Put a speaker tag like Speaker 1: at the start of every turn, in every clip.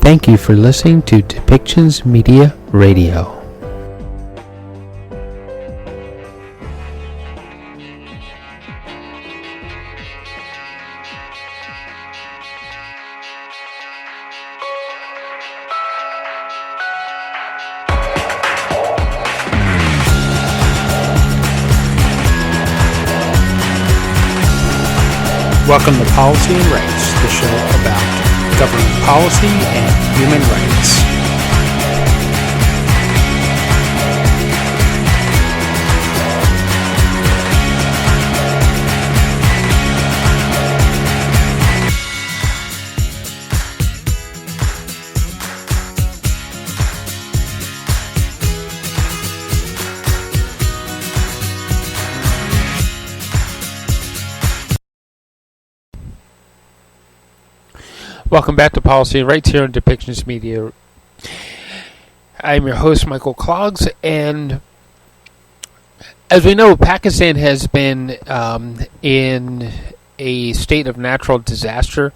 Speaker 1: Thank you for listening to Depictions Media Radio.
Speaker 2: Welcome to Policy and Rights, the show about government policy and human rights. Welcome back to Policy and Rights here on Depictions Media. I'm your host, Michael Clogs, and as we know, Pakistan has been in a state of natural disaster,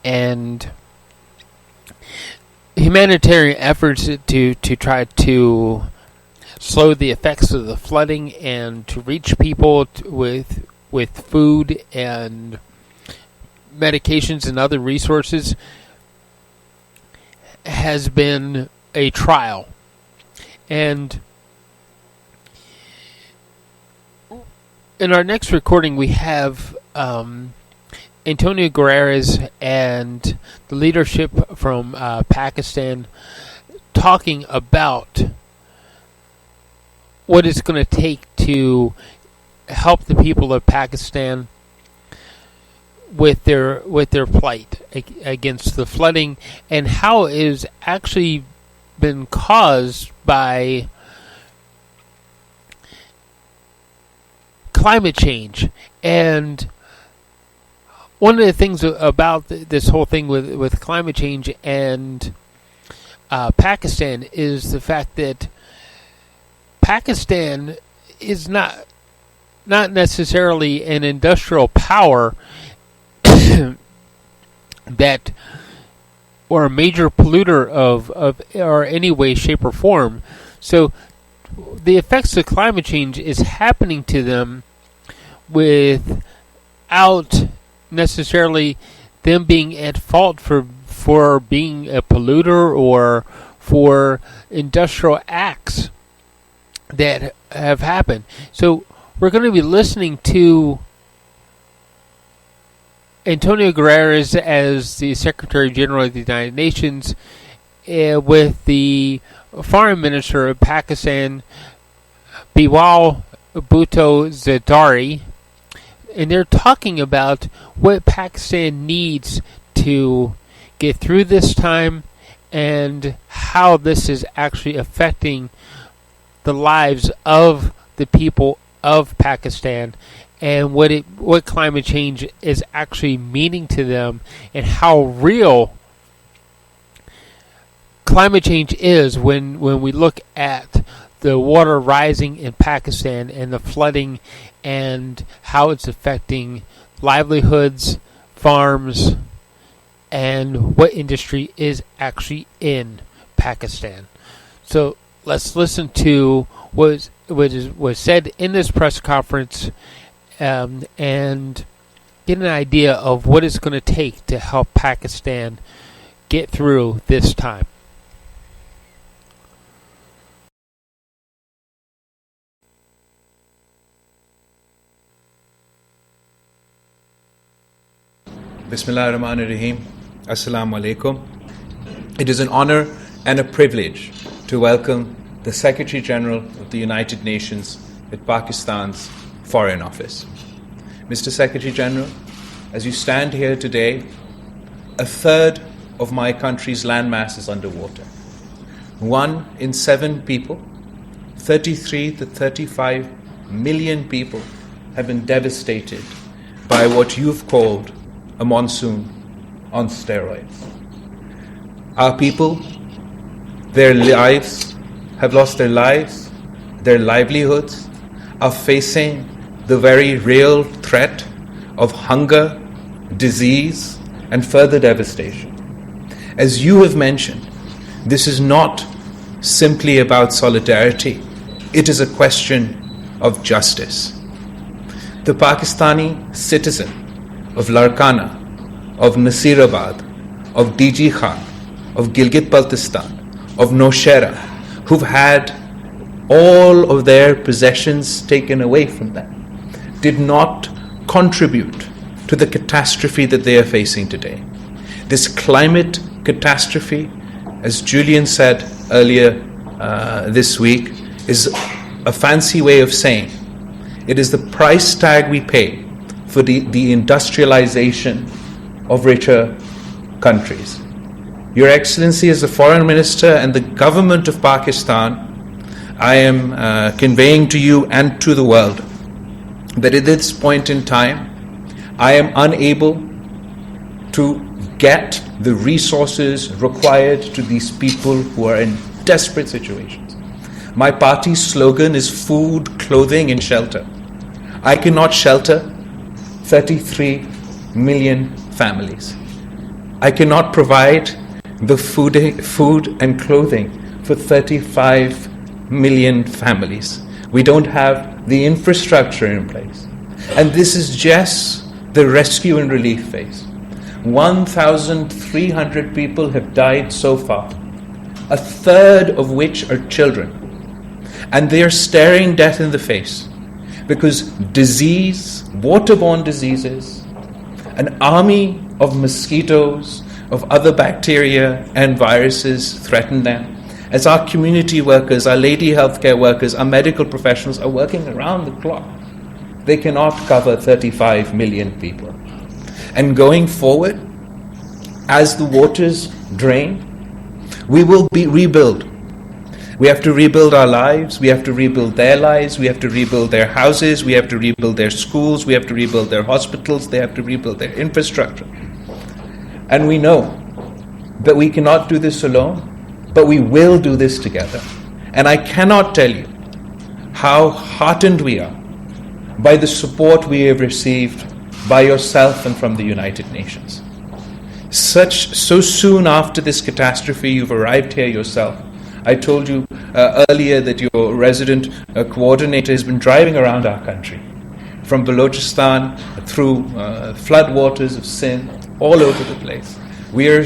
Speaker 2: and humanitarian efforts to try to slow the effects of the flooding and to reach people with food and medications and other resources has been a trial. And in our next recording we have Antonio Guterres and the leadership from Pakistan talking about what it's going to take to help the people of Pakistan with their plight against the flooding, and how it has actually been caused by climate change. And one of the things about this whole thing with climate change and Pakistan is the fact that Pakistan is not necessarily an industrial power that or a major polluter of or any way, shape, or form. So the effects of climate change is happening to them without necessarily them being at fault for being a polluter or for industrial acts that have happened. So we're going to be listening to Antonio Guterres as the Secretary General of the United Nations with the Foreign Minister of Pakistan, Bilawal Bhutto Zardari, and they're talking about what Pakistan needs to get through this time and how this is actually affecting the lives of the people of Pakistan, and what climate change is actually meaning to them, and how real climate change is when we look at the water rising in Pakistan and the flooding and how it's affecting livelihoods, farms, and what industry is actually in Pakistan. So let's listen to what was said in this press conference and get an idea of what it's going to take to help Pakistan get through this time.
Speaker 3: Bismillah ar-Rahman ar-Rahim. Assalamu alaikum. It is an honor and a privilege to welcome the Secretary General of the United Nations at Pakistan's Foreign Office. Mr. Secretary General, as you stand here today, a third of my country's landmass is underwater. 1 in 7 people, 33 to 35 million people have been devastated by what you've called a monsoon on steroids. Our people, their lives, have lost their lives, their livelihoods, are facing the very real threat of hunger, disease, and further devastation. As you have mentioned, this is not simply about solidarity. It is a question of justice. The Pakistani citizen of Larkana, of Nasirabad, of DG Khan, of Gilgit-Baltistan, of Nowshera, who've had all of their possessions taken away from them, did not contribute to the catastrophe that they are facing today. This climate catastrophe, as Julian said earlier this week, is a fancy way of saying it is the price tag we pay for the industrialization of richer countries. Your Excellency, as the Foreign Minister and the government of Pakistan, I am conveying to you and to the world that at this point in time, I am unable to get the resources required to these people who are in desperate situations. My party's slogan is food, clothing, and shelter. I cannot shelter 33 million families. I cannot provide the food and clothing for 35 million families. We don't have the infrastructure in place. And this is just the rescue and relief phase. 1,300 people have died so far, a third of which are children. And they are staring death in the face because disease, waterborne diseases, an army of mosquitoes, of other bacteria and viruses threaten them. As our community workers, our lady healthcare workers, our medical professionals are working around the clock, they cannot cover 35 million people. And going forward, as the waters drain, we will rebuild. We have to rebuild our lives, we have to rebuild their lives, we have to rebuild their houses, we have to rebuild their schools, we have to rebuild their hospitals, they have to rebuild their infrastructure. And we know that we cannot do this alone, but we will do this together. And I cannot tell you how heartened we are by the support we have received by yourself and from the United Nations. So soon after this catastrophe, you've arrived here yourself. I told you earlier that your resident coordinator has been driving around our country, from Balochistan through floodwaters of Sindh, all over the place. We are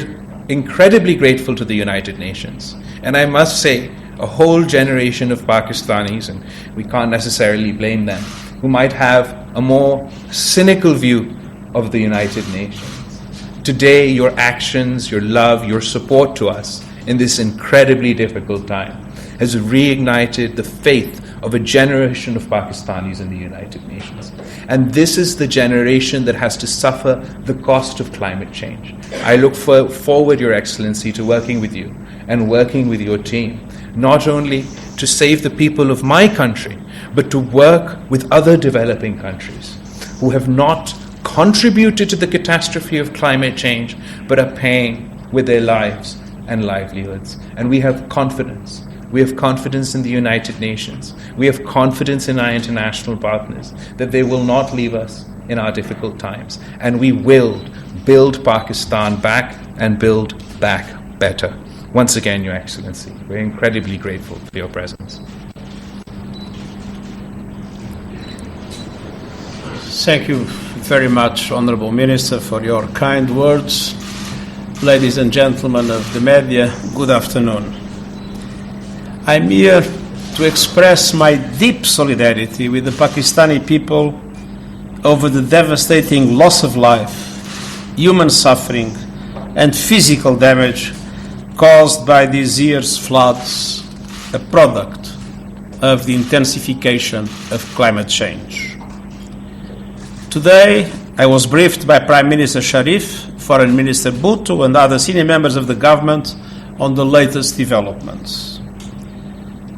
Speaker 3: incredibly grateful to the United Nations. And I must say, a whole generation of Pakistanis, and we can't necessarily blame them, who might have a more cynical view of the United Nations. Today, your actions, your love, your support to us in this incredibly difficult time has reignited the faith of a generation of Pakistanis in the United Nations. And this is the generation that has to suffer the cost of climate change. I look forward, Your Excellency, to working with you and working with your team, not only to save the people of my country, but to work with other developing countries who have not contributed to the catastrophe of climate change, but are paying with their lives and livelihoods. And we have confidence. We have confidence in the United Nations. We have confidence in our international partners that they will not leave us in our difficult times. And we will build Pakistan back and build back better. Once again, Your Excellency, we're incredibly grateful for your presence.
Speaker 4: Thank you very much, Honourable Minister, for your kind words. Ladies and gentlemen of the media, good afternoon. I'm here to express my deep solidarity with the Pakistani people over the devastating loss of life, human suffering, and physical damage caused by this year's floods, a product of the intensification of climate change. Today, I was briefed by Prime Minister Sharif, Foreign Minister Bhutto, and other senior members of the government on the latest developments.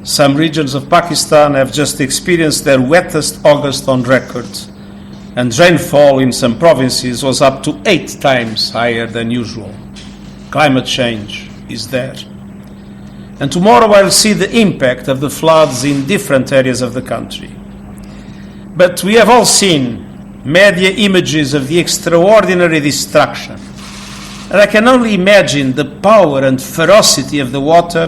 Speaker 4: Some regions of Pakistan have just experienced their wettest August on record, and rainfall in some provinces was up to 8 times higher than usual. Climate change is there. And tomorrow I'll see the impact of the floods in different areas of the country. But we have all seen media images of the extraordinary destruction And I can only imagine the power and ferocity of the water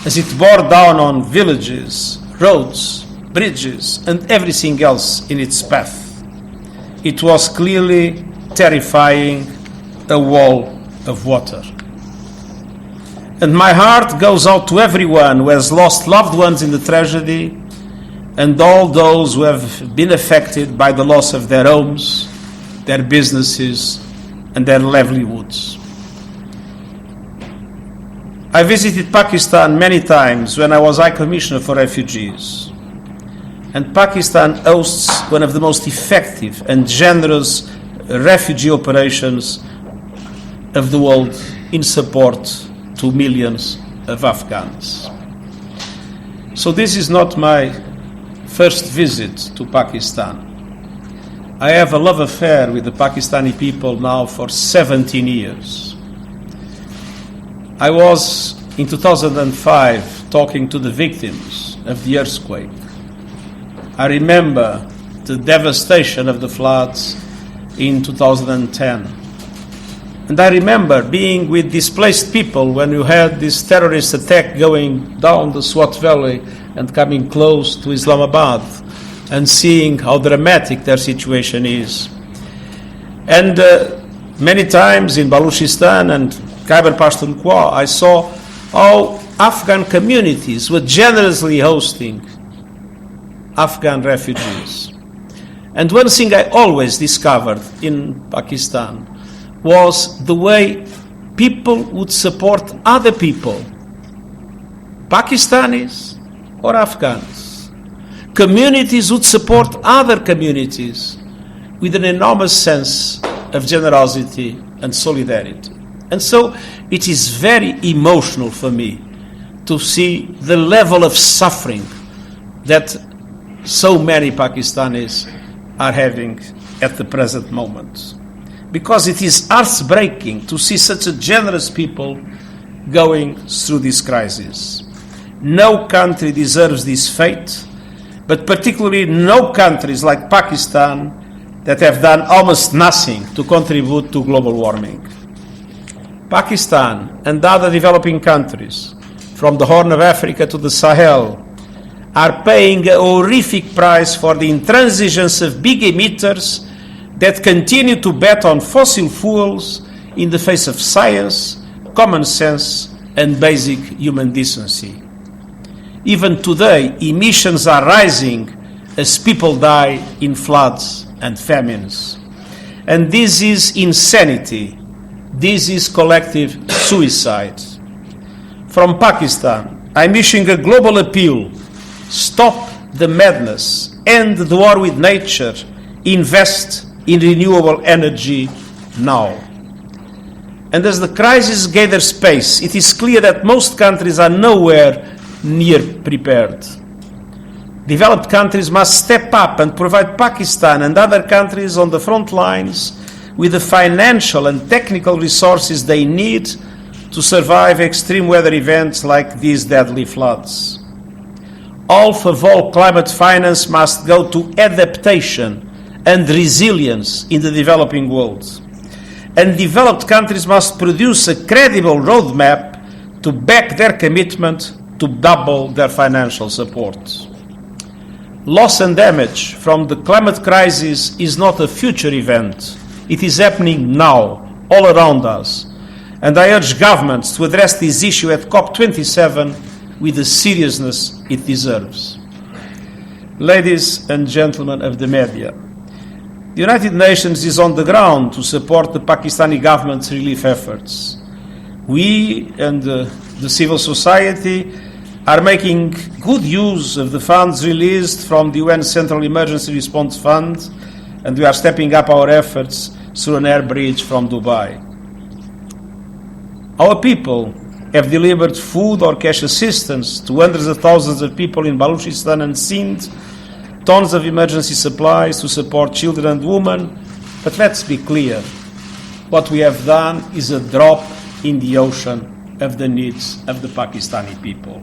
Speaker 4: as it bore down on villages, roads, bridges, and everything else in its path. It was clearly terrifying, a wall of water. And my heart goes out to everyone who has lost loved ones in the tragedy, and all those who have been affected by the loss of their homes, their businesses, and their livelihoods. I visited Pakistan many times when I was High Commissioner for Refugees. And Pakistan hosts one of the most effective and generous refugee operations of the world in support to millions of Afghans. So this is not my first visit to Pakistan. I have a love affair with the Pakistani people now for 17 years. I was in 2005 talking to the victims of the earthquake. I remember the devastation of the floods in 2010. And I remember being with displaced people when you had this terrorist attack going down the Swat Valley and coming close to Islamabad and seeing how dramatic their situation is. And many times in Baluchistan and Khyber Pakhtunkhwa, I saw how Afghan communities were generously hosting Afghan refugees. And one thing I always discovered in Pakistan was the way people would support other people, Pakistanis or Afghans. Communities would support other communities with an enormous sense of generosity and solidarity. And so it is very emotional for me to see the level of suffering that so many Pakistanis are having at the present moment. Because it is heartbreaking to see such a generous people going through this crisis. No country deserves this fate, but particularly no countries like Pakistan that have done almost nothing to contribute to global warming. Pakistan and other developing countries, from the Horn of Africa to the Sahel, are paying a horrific price for the intransigence of big emitters that continue to bet on fossil fuels in the face of science, common sense, and basic human decency. Even today, emissions are rising as people die in floods and famines. And this is insanity. This is collective suicide. From Pakistan, I'm issuing a global appeal. Stop the madness, end the war with nature, invest in renewable energy now. And as the crisis gathers pace, it is clear that most countries are nowhere near prepared. Developed countries must step up and provide Pakistan and other countries on the front lines with the financial and technical resources they need to survive extreme weather events like these deadly floods. Half of all climate finance must go to adaptation and resilience in the developing world. And developed countries must produce a credible roadmap to back their commitment to double their financial support. Loss and damage from the climate crisis is not a future event. It is happening now, all around us. And I urge governments to address this issue at COP27 with the seriousness it deserves. Ladies and gentlemen of the media, the United Nations is on the ground to support the Pakistani government's relief efforts. We and the civil society are making good use of the funds released from the UN Central Emergency Response Fund, and we are stepping up our efforts through an air bridge from Dubai. Our people have delivered food or cash assistance to hundreds of thousands of people in Baluchistan and Sindh, tons of emergency supplies to support children and women. But let's be clear, what we have done is a drop in the ocean of the needs of the Pakistani people.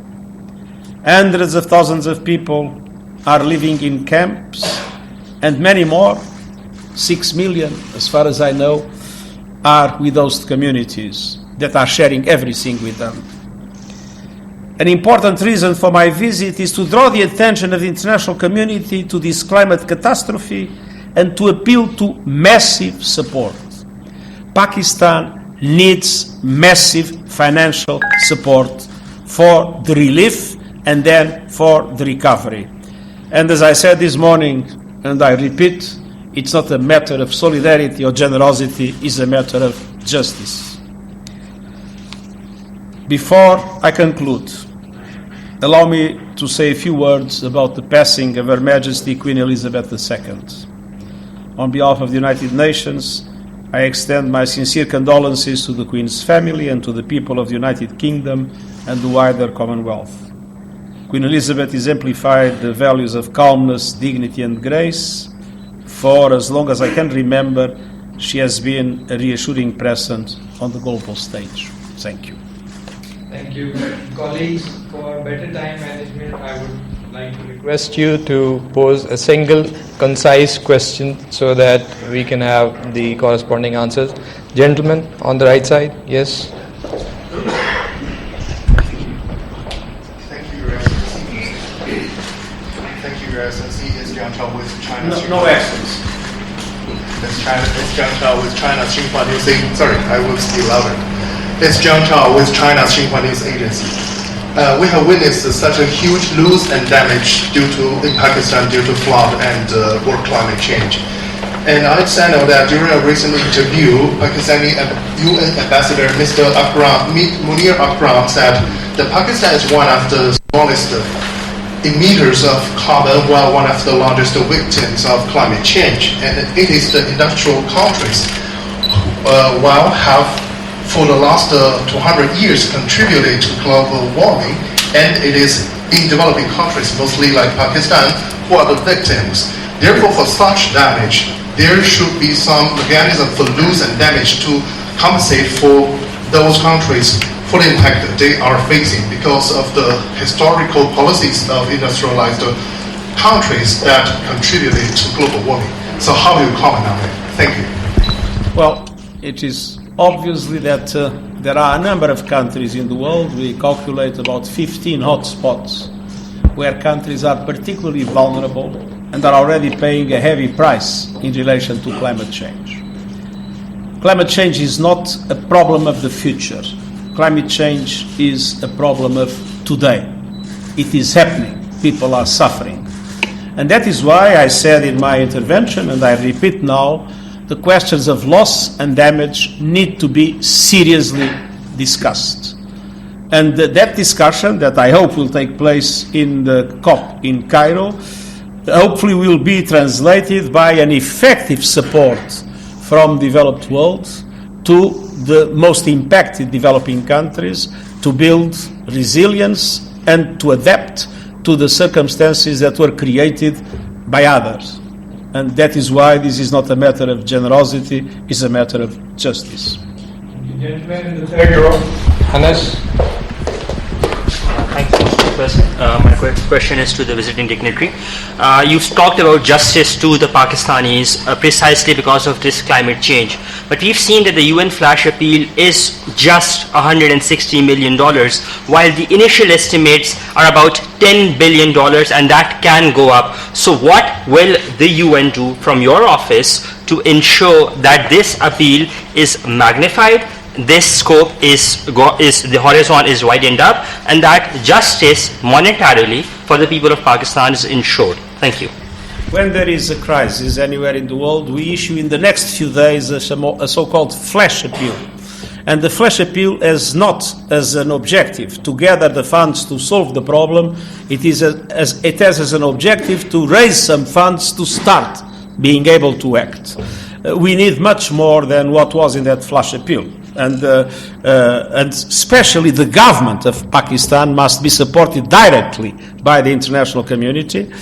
Speaker 4: Hundreds of thousands of people are living in camps, and many more, 6 million as far as I know, are with host communities that are sharing everything with them. An important reason for my visit is to draw the attention of the international community to this climate catastrophe and to appeal to massive support. Pakistan needs massive financial support for the relief and then for the recovery. And as I said this morning, and I repeat, it's not a matter of solidarity or generosity, it's a matter of justice. Before I conclude, allow me to say a few words about the passing of Her Majesty Queen Elizabeth II. On behalf of the United Nations, I extend my sincere condolences to the Queen's family and to the people of the United Kingdom and the wider Commonwealth. Queen Elizabeth exemplified the values of calmness, dignity and grace. For as long as I can remember, she has been a reassuring presence on the global stage. Thank you.
Speaker 5: Thank you. Colleagues, for better time management, I would like to request you to pose a single, concise question so that we can have the corresponding answers. Gentlemen, on the right side, yes.
Speaker 6: Thank you, Your Excellency. Thank you, Your Excellency. It's Jiang Chao with China.
Speaker 4: No Excellency.
Speaker 6: It's Jiang Chao with China's Xinhua News Agency. Sorry, I will speak louder. It's Jiang Chao with China's Xinhua News Agency. We have witnessed such a huge loss and damage in Pakistan due to flood and world climate change. And I understand that during a recent interview, Pakistani UN Ambassador Mr. Munir Akram said that Pakistan is one of the smallest emitters of carbon, while one of the largest victims of climate change. And it is the industrial countries, while have for the last 200 years contributed to global warming, and it is in developing countries, mostly like Pakistan, who are the victims. Therefore, for such damage, there should be some mechanism for loss and damage to compensate for those countries for the impact that they are facing because of the historical policies of industrialized countries that contributed to global warming. So how do you comment on it? Thank you.
Speaker 4: Well, it is obviously that there are a number of countries in the world. We calculate about 15 hotspots where countries are particularly vulnerable and are already paying a heavy price in relation to climate change. Climate change is not a problem of the future. Climate change is a problem of today. It is happening. People are suffering. And that is why I said in my intervention, and I repeat now, the questions of loss and damage need to be seriously discussed. And that discussion, that I hope will take place in the COP in Cairo, hopefully will be translated by an effective support from the developed world to the most impacted developing countries to build resilience and to adapt to the circumstances that were created by others. And that is why this is not a matter of generosity, it's a matter of justice.
Speaker 5: Gentlemen in the third row. Hannes.
Speaker 7: Thank you, Mr. President. My question is to the visiting dignitary. You've talked about justice to the Pakistanis precisely because of this climate change. But we've seen that the UN flash appeal is just $160 million, while the initial estimates are about $10 billion, and that can go up. So what will the UN do from your office to ensure that this appeal is magnified, this scope is the horizon is widened up, and that justice monetarily for the people of Pakistan is ensured? Thank you.
Speaker 4: When there is a crisis anywhere in the world, we issue in the next few days a so-called flash appeal. And the flash appeal has not as an objective to gather the funds to solve the problem. It has as an objective to raise some funds to start being able to act. We need much more than what was in that flash appeal. And especially the government of Pakistan must be supported directly by the international community.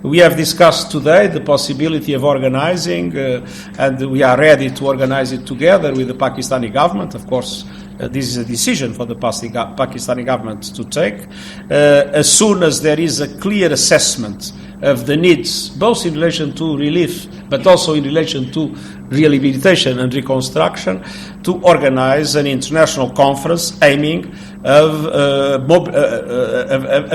Speaker 4: We have discussed today the possibility of organizing, and we are ready to organize it together with the Pakistani government. Of course, this is a decision for the Pakistani government to take. As soon as there is a clear assessment of the needs, both in relation to relief, but also in relation to rehabilitation and reconstruction, to organize an international conference aiming of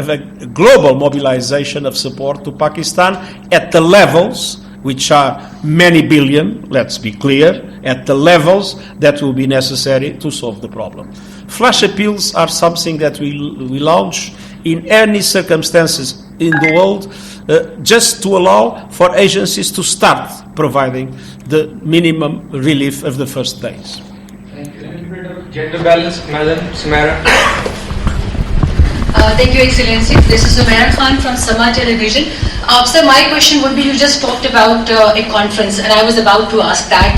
Speaker 4: a global mobilization of support to Pakistan at the levels which are many billion, let's be clear, at the levels that will be necessary to solve the problem. Flash appeals are something that we launch in any circumstances in the world, just to allow for agencies to start providing the minimum relief of the first days.
Speaker 5: Thank you. A little bit of gender balance, Madam Samara.
Speaker 8: Thank you, Excellency. This is Umair Khan from Sama Television. Sir, my question would be, you just talked about a conference, and I was about to ask that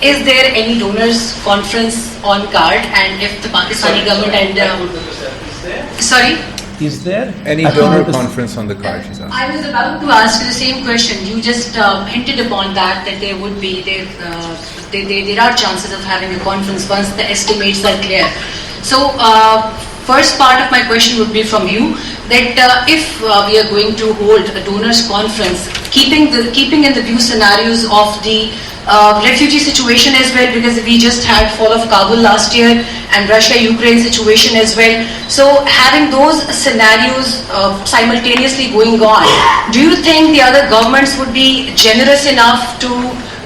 Speaker 8: is there any donors conference on card, and if the Pakistani government and... sorry?
Speaker 4: Is there
Speaker 3: any donor conference on the card?
Speaker 8: I was about to ask you the same question. You just hinted upon that there would be, there are chances of having a conference once the estimates are clear. So, first part of my question would be from you, that if we are going to hold a donors conference, keeping in the view scenarios of the refugee situation as well, because we just had fall of Kabul last year and Russia-Ukraine situation as well. So having those scenarios simultaneously going on, do you think the other governments would be generous enough to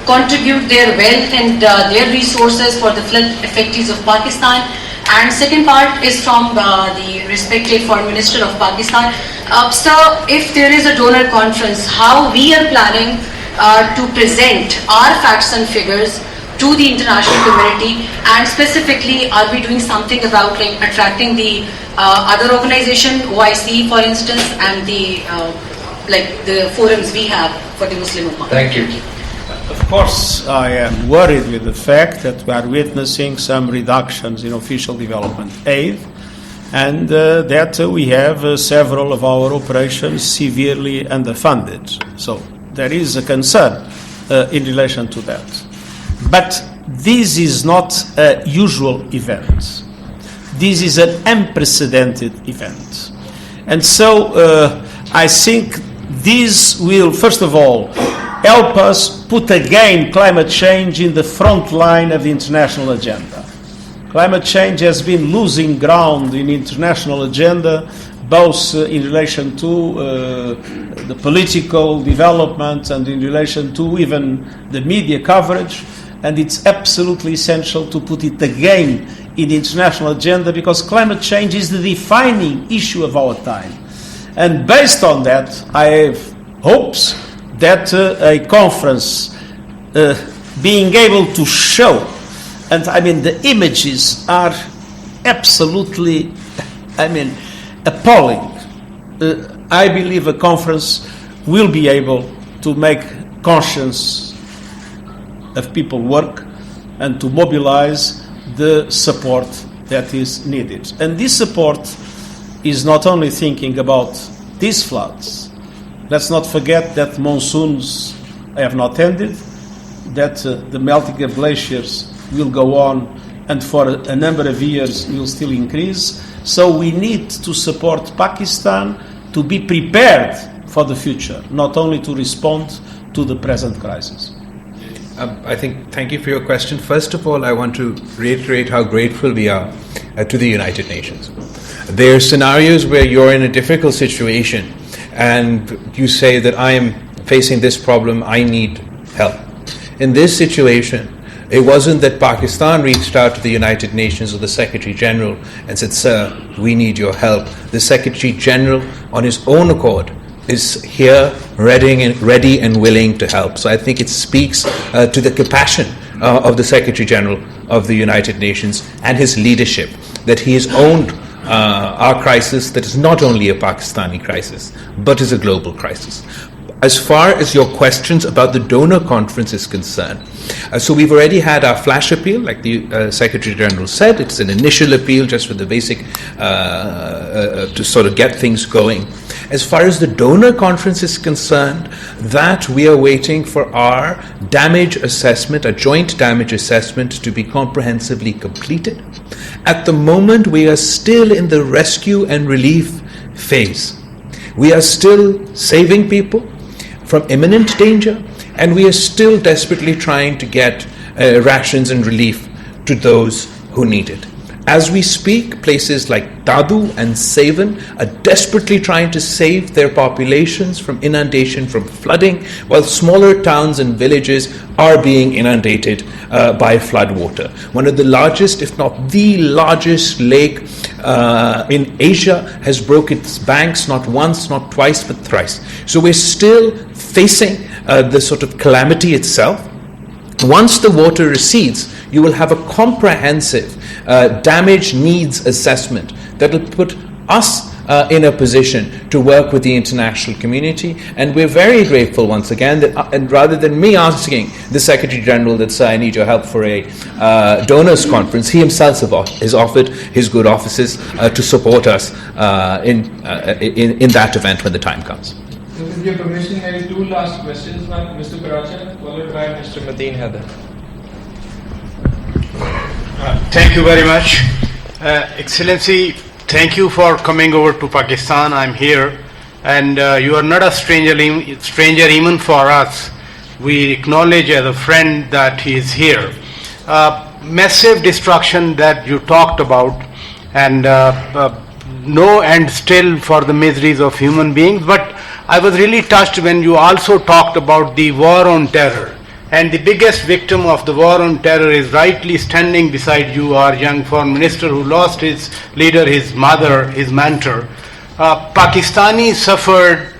Speaker 8: contribute their wealth and their resources for the flood effectees of Pakistan? And second part is from the respected Foreign Minister of Pakistan. Sir, if there is a donor conference, how we are planning to present our facts and figures to the international community, and specifically, are we doing something about attracting the other organization, OIC for instance, and the the forums we have for the Muslim Ummah?
Speaker 5: Thank you.
Speaker 4: Of course, I am worried with the fact that we are witnessing some reductions in official development aid, and that we have several of our operations severely underfunded. So there is a concern in relation to that. But this is not a usual event. This is an unprecedented event. And so I think this will, first of all, help us put again climate change in the front line of the international agenda. Climate change has been losing ground in the international agenda, both in relation to the political development and in relation to even the media coverage, and it's absolutely essential to put it again in the international agenda, because climate change is the defining issue of our time. And based on that, I have hopes that a conference being able to show, and I mean the images are absolutely, appalling. I believe a conference will be able to make conscience of people work and to mobilize the support that is needed. And this support is not only thinking about these floods. Let's not forget that monsoons have not ended, that the melting of glaciers will go on and for a number of years will still increase. So we need to support Pakistan to be prepared for the future, not only to respond to the present crisis.
Speaker 3: Thank you for your question. First of all, I want to reiterate how grateful we are to the United Nations. There are scenarios where you're in a difficult situation and you say that I am facing this problem, I need help. In this situation, it wasn't that Pakistan reached out to the United Nations or the Secretary General and said, "Sir, we need your help." The Secretary General, on his own accord, is here ready and willing to help. So I think it speaks to the compassion of the Secretary General of the United Nations and his leadership, that he has owned our crisis, that is not only a Pakistani crisis, but is a global crisis. As far as your questions about the donor conference is concerned, so we've already had our flash appeal, like the Secretary General said. It's an initial appeal just for the basic, to sort of get things going. As far as the donor conference is concerned, that we are waiting for our damage assessment, a joint damage assessment, to be comprehensively completed. At the moment, we are still in the rescue and relief phase. We are still saving people from imminent danger, and we are still desperately trying to get rations and relief to those who need it. As we speak, places like Dadu and Sevan are desperately trying to save their populations from inundation, from flooding, while smaller towns and villages are being inundated by floodwater. One of the largest, if not the largest lake in Asia has broke its banks not once, not twice, but thrice. So we're still facing the sort of calamity itself. Once the water recedes, you will have a comprehensive damage needs assessment that will put us in a position to work with the international community. And we're very grateful once again that, and rather than me asking the Secretary General that, sir, I need your help for a donors conference, he himself has offered his good offices to support us in that event when the time comes.
Speaker 5: So with your permission, I have two last questions. One, Mr. Karacha, followed by Mr. Madeen Haider.
Speaker 9: Thank you very much. Excellency, thank you for coming over to Pakistan. I'm here, and you are not a stranger even for us. We acknowledge as a friend that he is here. Massive destruction that you talked about, and no end still for the miseries of human beings. But I was really touched when you also talked about the war on terror. And the biggest victim of the war on terror is rightly standing beside you, our young foreign minister who lost his leader, his mother, his mentor. Pakistanis suffered,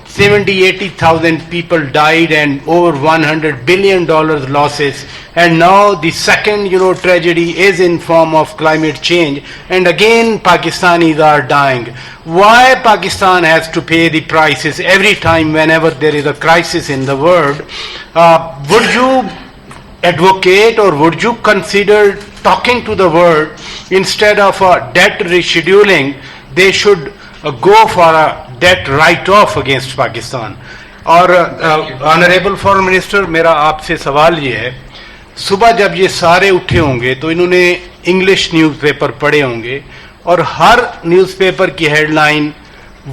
Speaker 9: 70,000-80,000 people died, and over $100 billion losses. And now the second, tragedy is in form of climate change. And again, Pakistanis are dying. Why Pakistan has to pay the prices every time whenever there is a crisis in the world? Would you advocate or would you consider talking to the world instead of a debt rescheduling? They should go for a debt write-off against Pakistan. और honourable foreign minister, मेरा आपसे सवाल ये है, सुबह जब ये सारे उठे होंगे तो इन्होंने इंग्लिश न्यूज़पेपर पढ़े होंगे और हर न्यूज़पेपर की हेडलाइन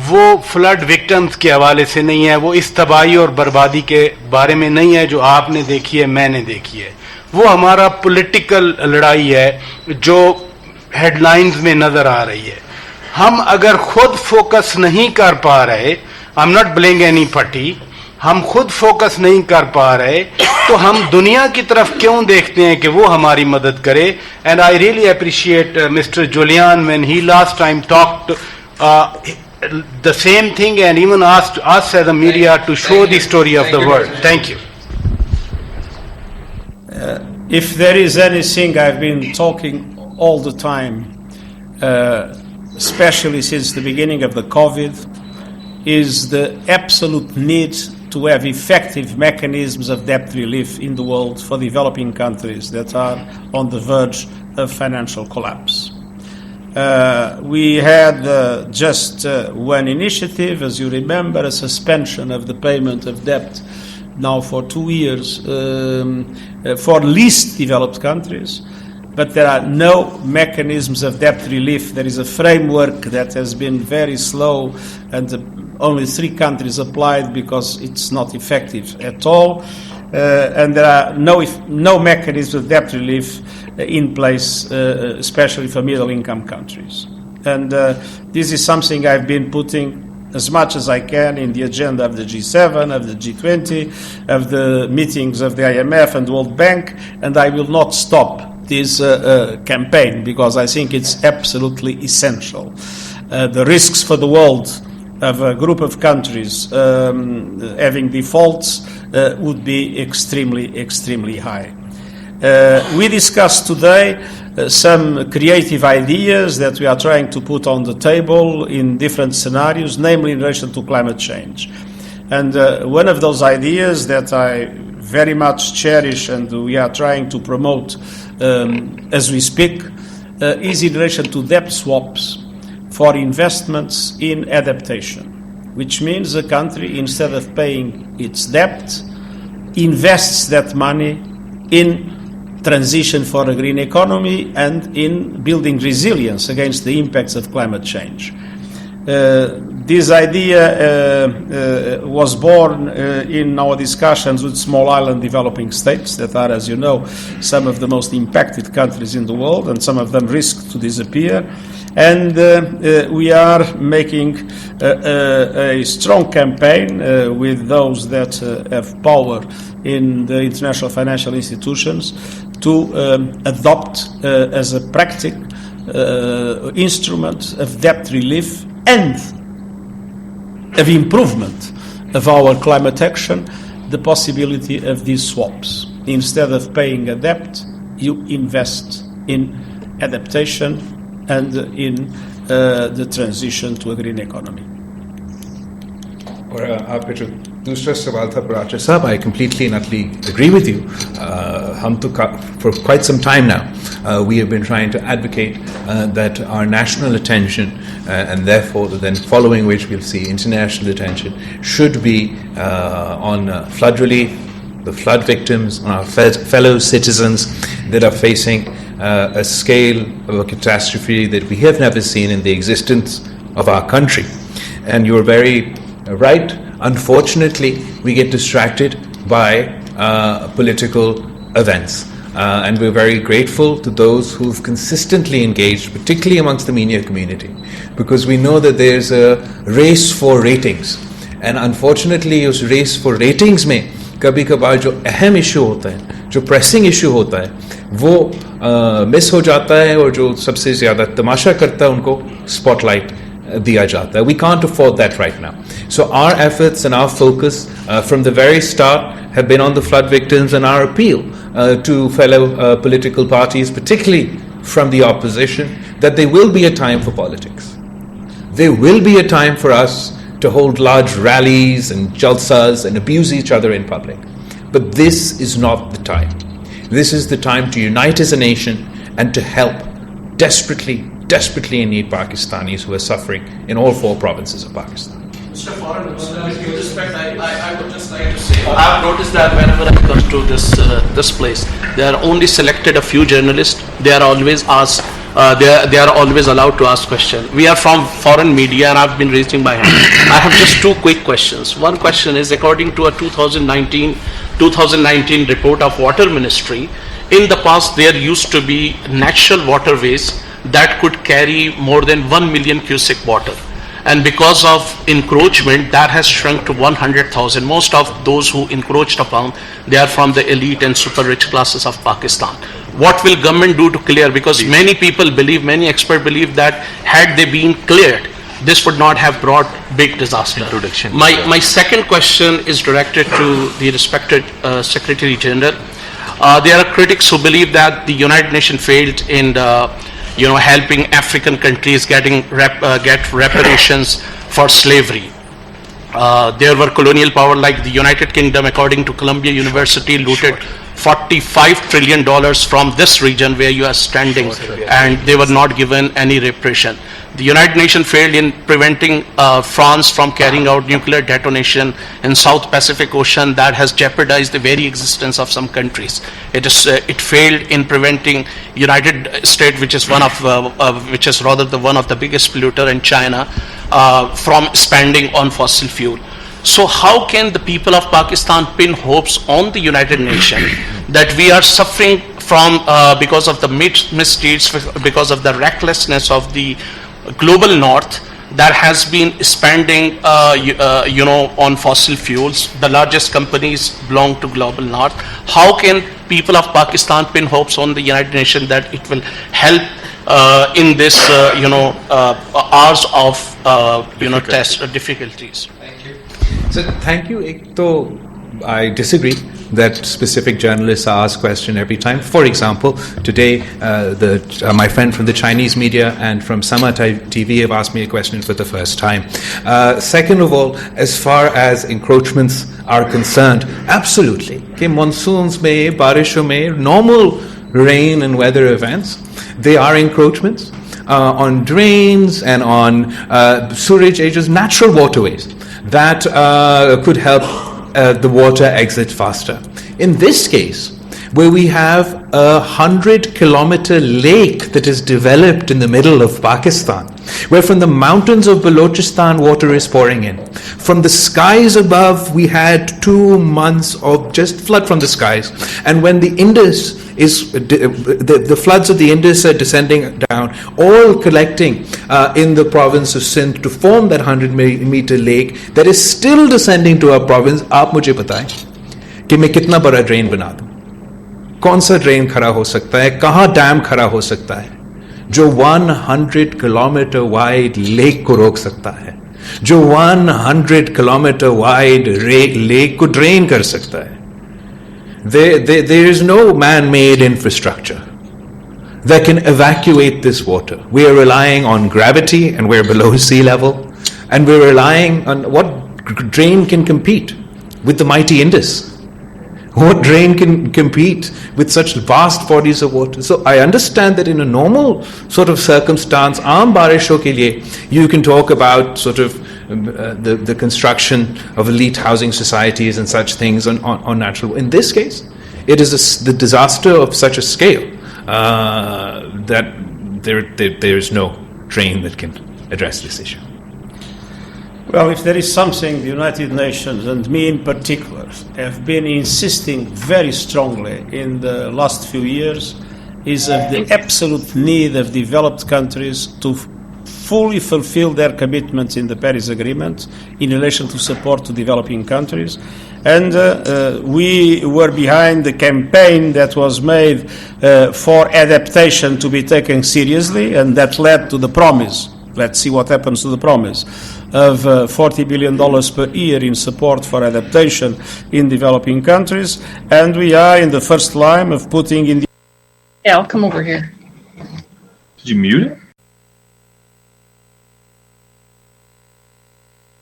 Speaker 9: वो फ्लड विक्टिम्स के हवाले से नहीं है, वो इस तबाही और बर्बादी के बारे में नहीं है जो आपने देखी है, मैंने देखी है. वो हमारा पॉलिटिकल लड़ाई है जो हेडलाइंस में नज़र आ रही है. हम अगर खुद फोकस नहीं कर पा रहे, I am not blaming any party, हम खुद फोकस नहीं कर पा रहे तो हम दुनिया की तरफ क्यों देखते हैं कि वो हमारी मदद करे. And I really appreciate mister Julian when he last time talked the same thing and even asked us as a media to show the story of the world. Thank you.
Speaker 4: If there is anything I've been talking all the time, especially since the beginning of the COVID, is the absolute need to have effective mechanisms of debt relief in the world for developing countries that are on the verge of financial collapse. We had just one initiative, as you remember, a suspension of the payment of debt now for 2 years for least developed countries, but there are no mechanisms of debt relief. There is a framework that has been very slow, and only 3 countries applied because it's not effective at all, and there are no mechanisms of debt relief in place, especially for middle-income countries. And this is something I've been putting as much as I can in the agenda of the G7, of the G20, of the meetings of the IMF and World Bank, and I will not stop this campaign because I think it's absolutely essential. The risks for the world of a group of countries having defaults would be extremely, extremely high. We discussed today some creative ideas that we are trying to put on the table in different scenarios, namely in relation to climate change. And one of those ideas that I very much cherish and we are trying to promote as we speak is in relation to debt swaps for investments in adaptation, which means a country, instead of paying its debt, invests that money in transition for a green economy and in building resilience against the impacts of climate change. This idea was born in our discussions with small island developing states that are, as you know, some of the most impacted countries in the world, and some of them risk to disappear. And we are making a strong campaign with those that have power in the international financial institutions to adopt as a practical instrument of debt relief and of improvement of our climate action, the possibility of these swaps. Instead of paying a debt, you invest in adaptation and in the transition to a green economy.
Speaker 3: और आप जो दूसरा सवाल था Paracha साहब, I completely and utterly agree with you. हम तो for quite some time now we have been trying to advocate that our national attention and therefore then following which we'll see international attention should be on flood relief, the flood victims, on our fellow citizens that are facing a scale of a catastrophe that we have never seen in the existence of our country. And you're very right. Unfortunately, we get distracted by political events. And we're very grateful to those who've consistently engaged, particularly amongst the media community, because we know that there's a race for ratings. And unfortunately, उस race for ratings में कभी कभार जो अहम issue होता है, जो pressing issue होता है, वो मिस हो जाता है, और जो सबसे ज़्यादा तमाशा करता है उनको स्पॉटलाइट दिया जाता है. We can't afford that right now. So our efforts and our focus from the very start have been on the flood victims, and our appeal to fellow political parties, particularly from the opposition, that there will be a time for politics. There will be a time for us to hold large rallies and jalsas and abuse each other in public. But this is not the time. This is the time to unite as a nation and to help desperately in need Pakistanis who are suffering in all 4 provinces of Pakistan.
Speaker 10: Mr. Foreign Minister, with due respect, I would just like to say, I've noticed that whenever I come to this place, there are only selected a few journalists. They are always asked. They are always allowed to ask questions. We are from foreign media, and I've been raising my hand. I have just 2 quick questions. One question is, according to a 2019 report of Water Ministry, in the past there used to be natural waterways that could carry more than 1 million cubic water. And because of encroachment, that has shrunk to 100,000. Most of those who encroached upon, they are from the elite and super rich classes of Pakistan. What will government do to clear? Because many people believe, many experts believe that had they been cleared, this would not have brought big disaster. My second question is directed to the respected Secretary General. There are critics who believe that the United Nations failed in helping African countries get reparations for slavery. There were colonial power like the United Kingdom, according to Columbia University, looted $45 trillion from this region where you are standing, and they were not given any reparation. The United Nations failed in preventing France from carrying out nuclear detonation in South Pacific Ocean that has jeopardized the very existence of some countries. It failed in preventing United States, which is one of the biggest polluter in China, from spending on fossil fuel. So how can the people of Pakistan pin hopes on the United Nations that we are suffering from because of the misdeeds, because of the recklessness of the global north that has been spending on fossil fuels? The largest companies belong to global north. How can people of Pakistan pin hopes on the United Nations that it will help in this hours of test difficulties?
Speaker 3: So thank you. I disagree that specific journalists are asked questions every time. For example, today my friend from the Chinese media and from Sama TV have asked me a question for the first time. Second of all, as far as encroachments are concerned, absolutely. Okay, monsoons mein, barishon mein, normal rain and weather events, they are encroachments on drains and on sewerage edges, natural waterways that could help the water exit faster. In this case, where we have a 100-kilometer lake that is developed in the middle of Pakistan, where from the mountains of Balochistan water is pouring in. From the skies above, we had 2 months of just flood from the skies. And when the Indus is, the floods of the Indus are descending down, all collecting in the province of Sindh to form that 100-meter lake that is still descending to our province. आप मुझे बताएं कि मैं कितना बड़ा drain बना दूं, कौन सा ड्रेन खड़ा हो सकता है, कहां डैम खड़ा हो सकता है जो 100 किलोमीटर वाइड लेक को रोक सकता है, जो 100 किलोमीटर वाइड लेक को ड्रेन कर सकता है. There is no man-made infrastructure that can evacuate this water. We are relying on gravity, and we're below sea level, and we're relying on what drain can compete with the mighty Indus. What drain can compete with such vast bodies of water? So I understand that in a normal sort of circumstance, aam barishon ke liye, you can talk about sort of the construction of elite housing societies and such things on natural. In this case, it is the disaster of such a scale that there is no drain that can address this issue.
Speaker 4: Well, if there is something the United Nations, and me in particular, have been insisting very strongly in the last few years, is of the absolute need of developed countries to fully fulfill their commitments in the Paris Agreement in relation to support to developing countries. And we were behind the campaign that was made for adaptation to be taken seriously, and that led to the promise. Let's see what happens to the promise of $40 billion per year in support for adaptation in developing countries. And we are in the first line of putting in the...
Speaker 11: Yeah, I'll come over here.
Speaker 12: Did you mute it?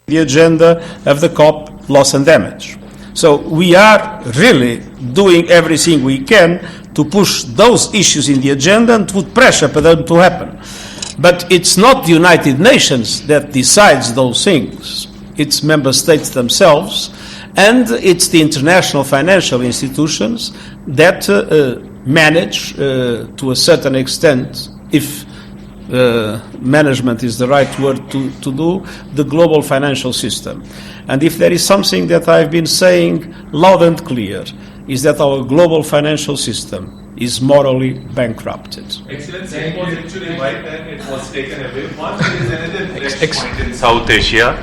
Speaker 4: The agenda of the COP loss and damage. So we are really doing everything we can to push those issues in the agenda and put pressure for them to happen. But it's not the United Nations that decides those things. It's member states themselves, and it's the international financial institutions that manage, to a certain extent, if management is the right word to do, the global financial system. And if there is something that I've been saying loud and clear, is that our global financial system is morally bankrupted.
Speaker 12: Excellency, it was actually right then it was taken away. One, there is another next point in South Asia,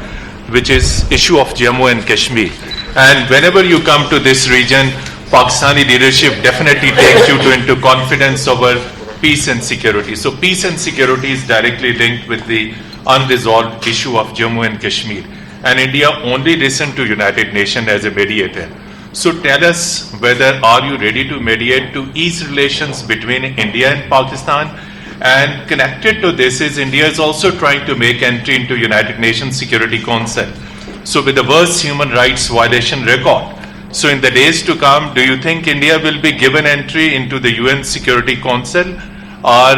Speaker 12: which is issue of Jammu and Kashmir. And whenever you come to this region, Pakistani leadership definitely takes you into confidence over peace and security. So peace and security is directly linked with the unresolved issue of Jammu and Kashmir. And India only listened to United Nations as a mediator. So tell us whether are you ready to mediate to ease relations between India and Pakistan? And connected to this is India is also trying to make entry into United Nations Security Council. So with the worst human rights violation record. So in the days to come, do you think India will be given entry into the UN Security Council? Or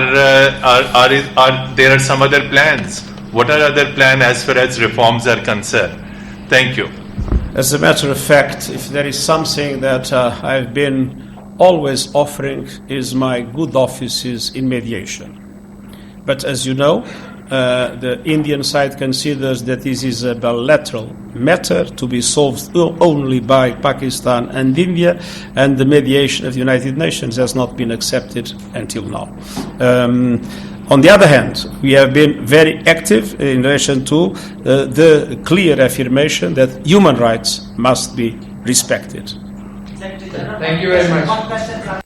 Speaker 12: there are some other plans? What are other plans as far as reforms are concerned? Thank you.
Speaker 4: As a matter of fact, if there is something that I've been always offering is my good offices in mediation. But as you know, the Indian side considers that this is a bilateral matter to be solved only by Pakistan and India, and the mediation of the United Nations has not been accepted until now. On the other hand, we have been very active in relation to the clear affirmation that human rights must be respected.
Speaker 5: Thank you very much.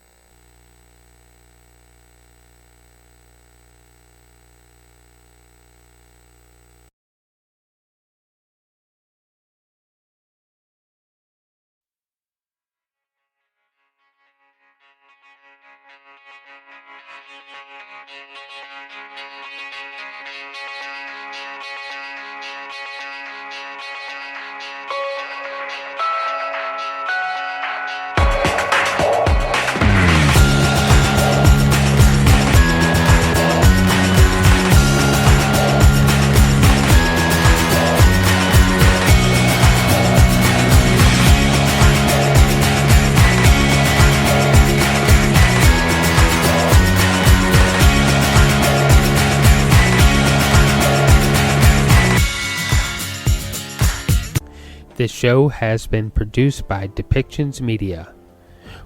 Speaker 2: This show has been produced by Depictions Media.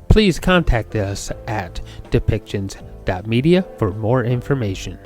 Speaker 2: Please contact us at depictions.media for more information.